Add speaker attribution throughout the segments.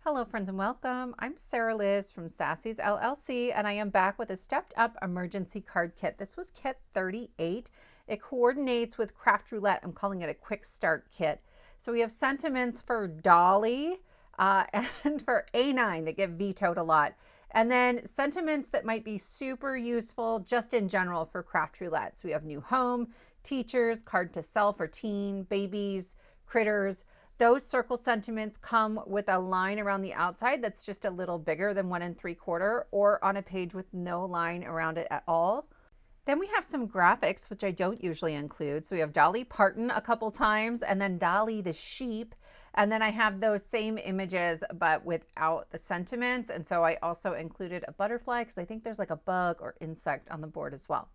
Speaker 1: Hello friends and welcome. I'm Sarah Liz from Sassy's LLC and I am back with a stepped up emergency card kit. This was kit 38. It coordinates with Craft Roulette. I'm calling it a quick start kit. So we have sentiments for Dolly and for A9 that get vetoed a lot. And then sentiments that might be super useful just in general for Craft Roulette. So we have new home, teachers, card to sell for teen, babies, critters. Those circle sentiments come with a line around the outside that's just a little bigger than 1 3/4 or on a page with no line around it at all. Then we have some graphics, which I don't usually include. So we have Dolly Parton a couple times and then Dolly the sheep. And then I have those same images, but without the sentiments. And so I also included a butterfly because I think there's like a bug or insect on the board as well.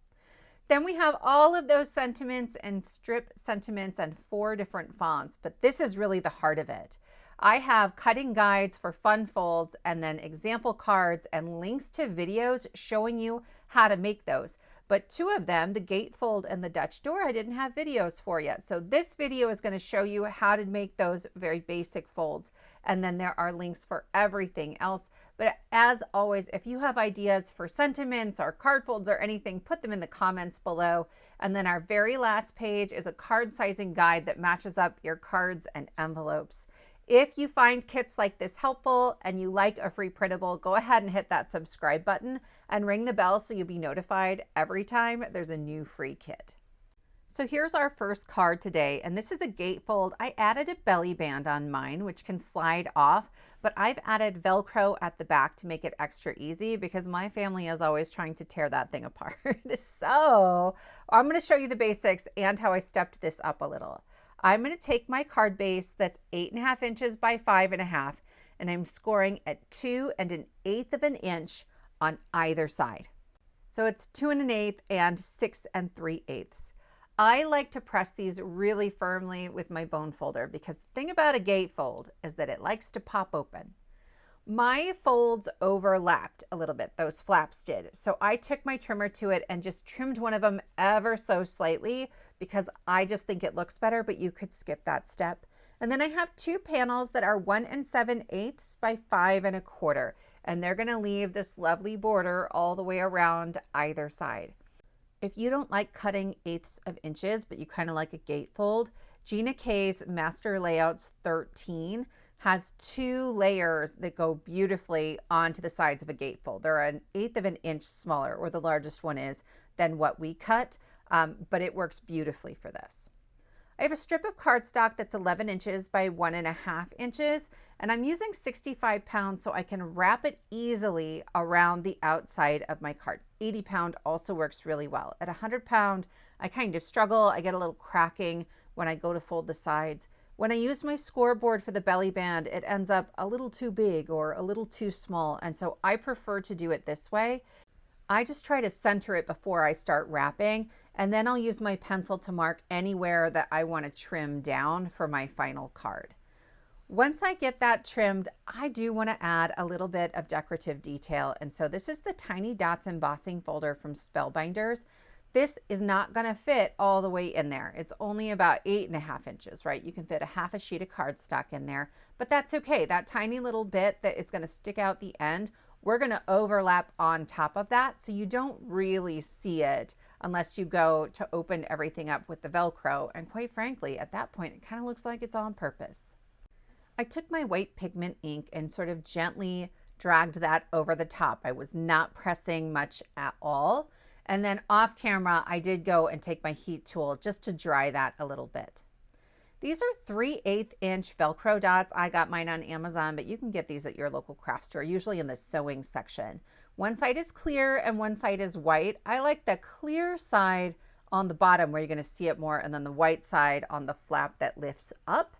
Speaker 1: Then we have all of those sentiments and strip sentiments and 4 different fonts, but this is really the heart of it. I have cutting guides for fun folds and then example cards and links to videos showing you how to make those. But 2 of them, the gatefold and the Dutch door, I didn't have videos for yet. So this video is going to show you how to make those very basic folds. And then there are links for everything else. But as always, if you have ideas for sentiments or card folds or anything, put them in the comments below. And then our very last page is a card sizing guide that matches up your cards and envelopes. If you find kits like this helpful and you like a free printable, go ahead and hit that subscribe button and ring the bell so you'll be notified every time there's a new free kit. So here's our first card today, and this is a gatefold. I added a belly band on mine, which can slide off, but I've added Velcro at the back to make it extra easy because my family is always trying to tear that thing apart. So I'm going to show you the basics and how I stepped this up a little. I'm going to take my card base that's 8.5 inches by 5.5, and I'm scoring at 2 1/8 inch on either side. So it's 2 1/8 and 6 3/8. I like to press these really firmly with my bone folder because the thing about a gatefold is that it likes to pop open. My folds overlapped a little bit, those flaps did. So I took my trimmer to it and just trimmed one of them ever so slightly because I just think it looks better, but you could skip that step. And then I have 2 panels that are 1 7/8 by 5 1/4, and they're gonna leave this lovely border all the way around either side. If you don't like cutting 1/8 inches, but you kind of like a gatefold, Gina K's Master Layouts 13 has 2 layers that go beautifully onto the sides of a gatefold. They're 1/8 inch smaller, or the largest one is, than what we cut, but it works beautifully for this. I have a strip of cardstock that's 11 inches by 1.5 inches, and I'm using 65 pounds so I can wrap it easily around the outside of my card. 80 pound also works really well. At 100 pound, I kind of struggle. I get a little cracking when I go to fold the sides. When I use my scoreboard for the belly band, it ends up a little too big or a little too small, and so I prefer to do it this way. I just try to center it before I start wrapping, and then I'll use my pencil to mark anywhere that I want to trim down for my final card. Once I get that trimmed, I do want to add a little bit of decorative detail, and so this is the Tiny Dots embossing folder from Spellbinders. This is not going to fit all the way in there. It's only about 8.5 inches, right? You can fit a half a sheet of cardstock in there, but that's okay. That tiny little bit that is going to stick out the end, we're going to overlap on top of that, so you don't really see it unless you go to open everything up with the Velcro. And quite frankly, at that point, it kind of looks like it's on purpose. I took my white pigment ink and sort of gently dragged that over the top. I was not pressing much at all. And then off camera, I did go and take my heat tool just to dry that a little bit. These are 3/8 inch Velcro dots. I got mine on Amazon, but you can get these at your local craft store, usually in the sewing section. One side is clear and one side is white. I like the clear side on the bottom where you're gonna see it more, and then the white side on the flap that lifts up.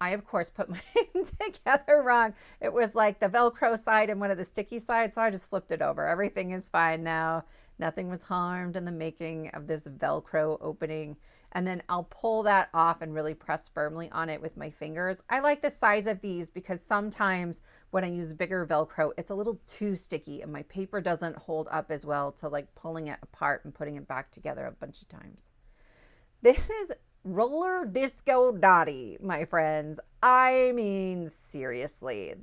Speaker 1: I, of course, put mine together wrong. It was like the Velcro side and one of the sticky sides, so I just flipped it over. Everything is fine now. Nothing was harmed in the making of this Velcro opening. And then I'll pull that off and really press firmly on it with my fingers. I like the size of these because sometimes when I use bigger Velcro, it's a little too sticky and my paper doesn't hold up as well to like pulling it apart and putting it back together a bunch of times. This is roller disco Dottie, my friends. I mean, seriously,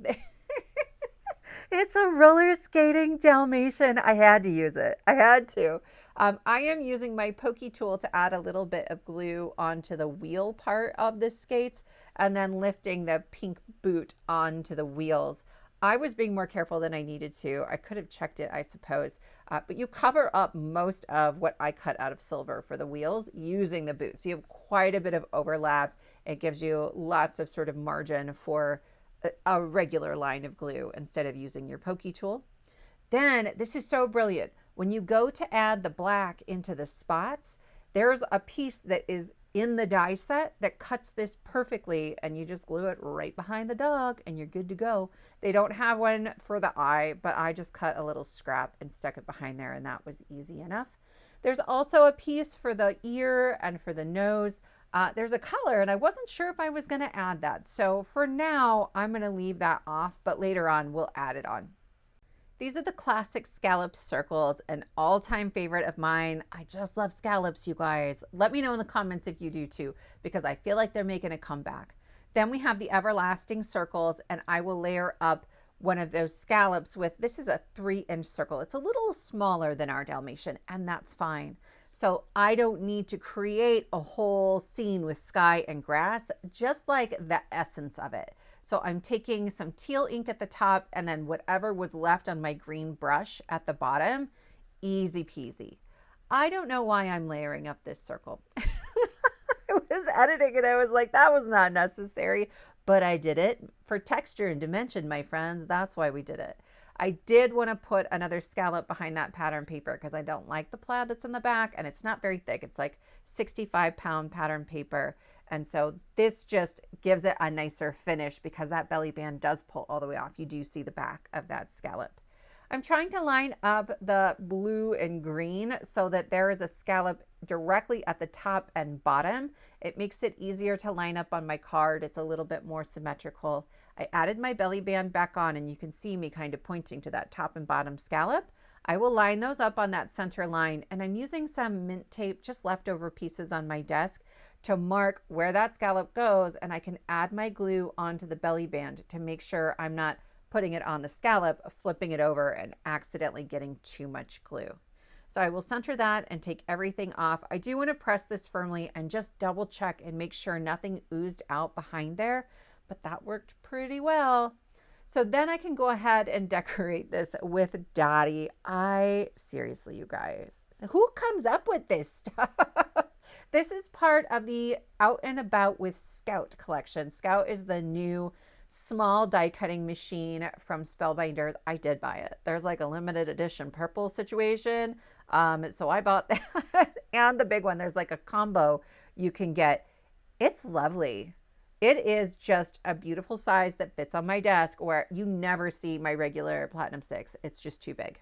Speaker 1: It's a roller skating Dalmatian. I had to use it. I had to. I am using my pokey tool to add a little bit of glue onto the wheel part of the skates and then lifting the pink boot onto the wheels. I was being more careful than I needed to. I could have checked it, I suppose. But you cover up most of what I cut out of silver for the wheels using the boot. So you have quite a bit of overlap. It gives you lots of sort of margin for a regular line of glue instead of using your pokey tool. Then this is so brilliant. When you go to add the black into the spots, there's a piece that is in the die set that cuts this perfectly, and you just glue it right behind the dog and you're good to go. They don't have one for the eye, but I just cut a little scrap and stuck it behind there, and that was easy enough. There's also a piece for the ear and for the nose. There's a color, and I wasn't sure if I was going to add that. So for now, I'm going to leave that off, but later on we'll add it on. These are the classic scallop circles, an all-time favorite of mine. I just love scallops, you guys. Let me know in the comments if you do too, because I feel like they're making a comeback. Then we have the everlasting circles, and I will layer up one of those scallops with, this is a 3-inch circle. It's a little smaller than our Dalmatian, and that's fine. So I don't need to create a whole scene with sky and grass, just like the essence of it. So I'm taking some teal ink at the top and then whatever was left on my green brush at the bottom, easy peasy. I don't know why I'm layering up this circle. I was editing and I was like, that was not necessary, but I did it for texture and dimension, my friends. That's why we did it. I did want to put another scallop behind that pattern paper because I don't like the plaid that's in the back, and it's not very thick. It's like 65-pound pattern paper. And so this just gives it a nicer finish because that belly band does pull all the way off. You do see the back of that scallop. I'm trying to line up the blue and green so that there is a scallop directly at the top and bottom. It makes it easier to line up on my card. It's a little bit more symmetrical. I added my belly band back on, and you can see me kind of pointing to that top and bottom scallop. I will line those up on that center line, and I'm using some mint tape, just leftover pieces on my desk, to mark where that scallop goes, and I can add my glue onto the belly band to make sure I'm not putting it on the scallop, flipping it over, and accidentally getting too much glue. So I will center that and take everything off. I do want to press this firmly and just double check and make sure nothing oozed out behind there, but that worked pretty well. So then I can go ahead and decorate this with Dottie. Seriously, you guys, who comes up with this stuff? This is part of the Out and About with Scout collection. Scout is the new small die cutting machine from Spellbinders. I did buy it. There's like a limited edition purple situation. So I bought that and the big one. There's like a combo you can get. It's lovely. It is just a beautiful size that fits on my desk where you never see my regular Platinum 6. It's just too big.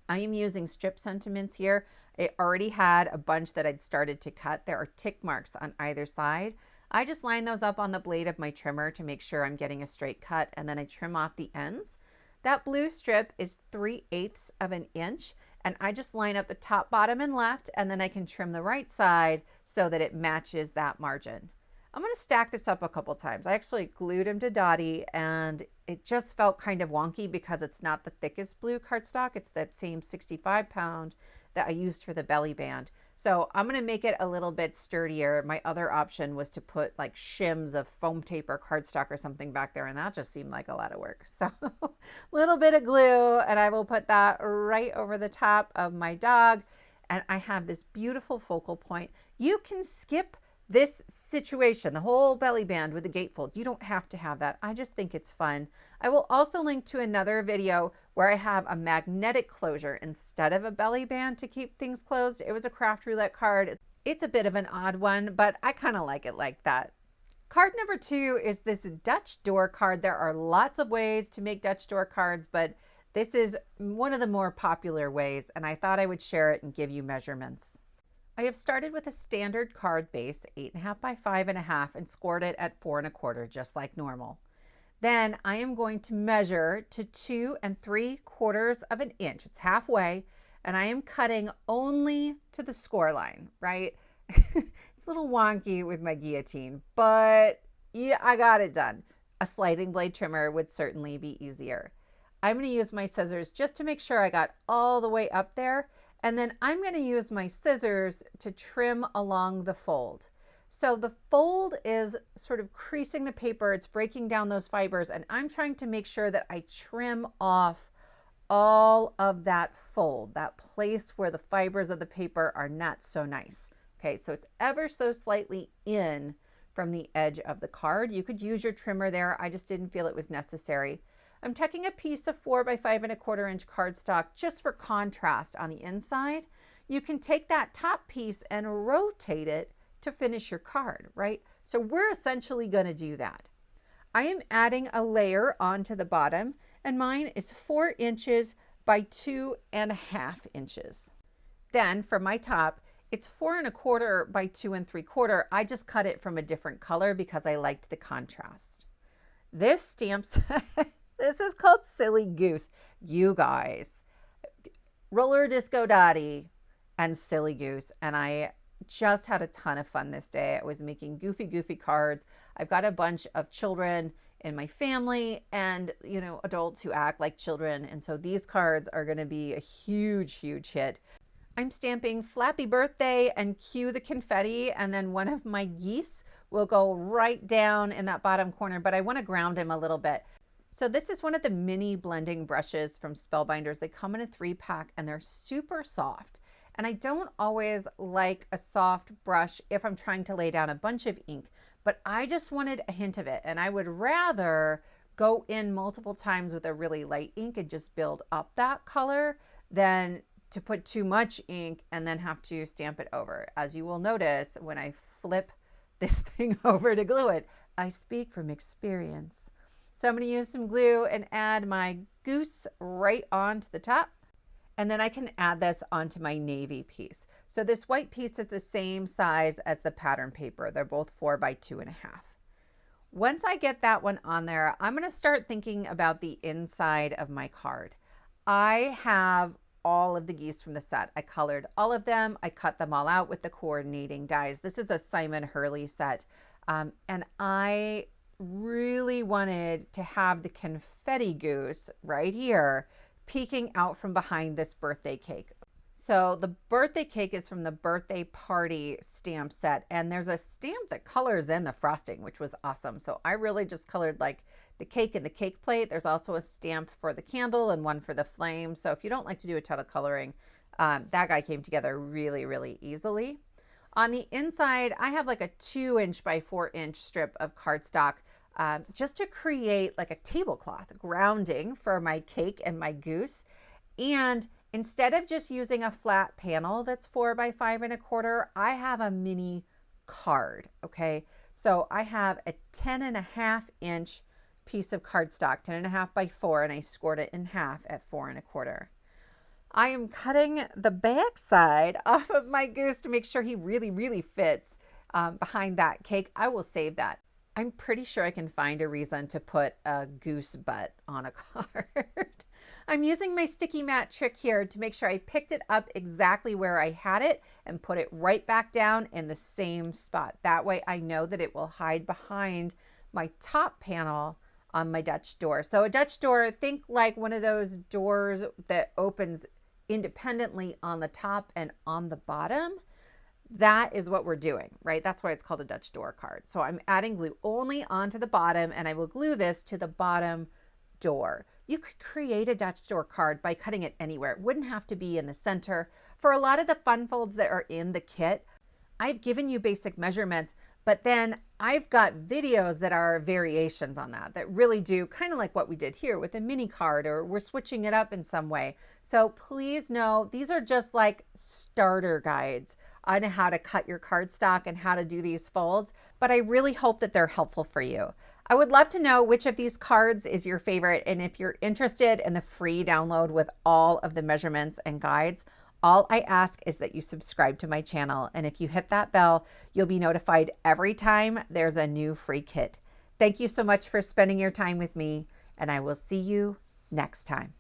Speaker 1: I am using strip sentiments here. I already had a bunch that I'd started to cut. There are tick marks on either side. I just line those up on the blade of my trimmer to make sure I'm getting a straight cut, and then I trim off the ends. That blue strip is 3/8 of an inch, and I just line up the top, bottom, and left, and then I can trim the right side so that it matches that margin. I'm going to stack this up a couple times. I actually glued him to Dottie, and it just felt kind of wonky because it's not the thickest blue cardstock. It's that same 65-pound that I used for the belly band. So I'm going to make it a little bit sturdier. My other option was to put like shims of foam tape or cardstock or something back there, and that just seemed like a lot of work. So a little bit of glue, and I will put that right over the top of my dog. And I have this beautiful focal point. You can skip this situation, the whole belly band with the gatefold. You don't have to have that. I just think it's fun. I will also link to another video where I have a magnetic closure instead of a belly band to keep things closed. It was a craft roulette card. It's a bit of an odd one, but I kind of like it like that. Card number 2 is this Dutch door card. There are lots of ways to make Dutch door cards, but this is one of the more popular ways, and I thought I would share it and give you measurements. I have started with a standard card base, 8.5 by 5.5, and scored it at 4 1/4, just like normal. Then I am going to measure to 2 3/4 of an inch. It's halfway, and I am cutting only to the score line, right? It's a little wonky with my guillotine, but yeah, I got it done. A sliding blade trimmer would certainly be easier. I'm going to use my scissors just to make sure I got all the way up there. And then I'm going to use my scissors to trim along the fold. So the fold is sort of creasing the paper. It's breaking down those fibers. And I'm trying to make sure that I trim off all of that fold, that place where the fibers of the paper are not so nice. Okay, so it's ever so slightly in from the edge of the card. You could use your trimmer there. I just didn't feel it was necessary. I'm tucking a piece of 4 by 5¼ inch cardstock just for contrast on the inside. You can take that top piece and rotate it to finish your card, right? So we're essentially going to do that. I am adding a layer onto the bottom, and mine is 4 inches by 2½ inches. Then for my top, it's 4¼ by 2¾ I just cut it from a different color because I liked the contrast. This stamp set, this is called Silly Goose. You guys, Roller Disco Dottie and Silly Goose. And I just had a ton of fun this day. I was making goofy cards. I've got a bunch of children in my family and, you know, adults who act like children. And so these cards are going to be a huge hit. I'm stamping Flappy Birthday and cue the confetti, and then one of my geese will go right down in that bottom corner, but I want to ground him a little bit. So this is one of the mini blending brushes from Spellbinders. They come in a 3-pack and they're super soft. And I don't always like a soft brush if I'm trying to lay down a bunch of ink, but I just wanted a hint of it. And I would rather go in multiple times with a really light ink and just build up that color than to put too much ink and then have to stamp it over. As you will notice, when I flip this thing over to glue it, I speak from experience. So I'm going to use some glue and add my goose right onto the top. And then I can add this onto my navy piece. So this white piece is the same size as the pattern paper. They're both 4 by 2½. Once I get that one on there, I'm going to start thinking about the inside of my card. I have all of the geese from the set. I colored all of them. I cut them all out with the coordinating dies. This is a Simon Hurley set. And I really wanted to have the confetti goose right here peeking out from behind this birthday cake. So the birthday cake is from the birthday party stamp set, and there's a stamp that colors in the frosting, which was awesome. So I really just colored like the cake and the cake plate. There's also a stamp for the candle and one for the flame. So if you don't like to do a ton of coloring, that guy came together really easily. On the inside, I have like a 2 inch by 4 inch strip of cardstock just to create like a tablecloth grounding for my cake and my goose. And instead of just using a flat panel that's 4 by 5¼ I have a mini card. Okay, so I have a 10½ inch piece of cardstock, 10½ by 4, and I scored it in half at 4¼ I am cutting the back side off of my goose to make sure he really fits behind that cake. I will save that. I'm pretty sure I can find a reason to put a goose butt on a card. I'm using my sticky mat trick here to make sure I picked it up exactly where I had it and put it right back down in the same spot. That way I know that it will hide behind my top panel on my Dutch door. So a Dutch door, think like one of those doors that opens independently on the top and on the bottom. That is what we're doing, right? That's why it's called a Dutch door card. So I'm adding glue only onto the bottom, and I will glue this to the bottom door. You could create a Dutch door card by cutting it anywhere. It wouldn't have to be in the center. For a lot of the fun folds that are in the kit, I've given you basic measurements, but then I've got videos that are variations on that really do kind of like what we did here with a mini card, or we're switching it up in some way. So please know these are just like starter guides on how to cut your cardstock and how to do these folds, but I really hope that they're helpful for you. I would love to know which of these cards is your favorite, and if you're interested in the free download with all of the measurements and guides, all I ask is that you subscribe to my channel, and if you hit that bell, you'll be notified every time there's a new free kit. Thank you so much for spending your time with me, and I will see you next time.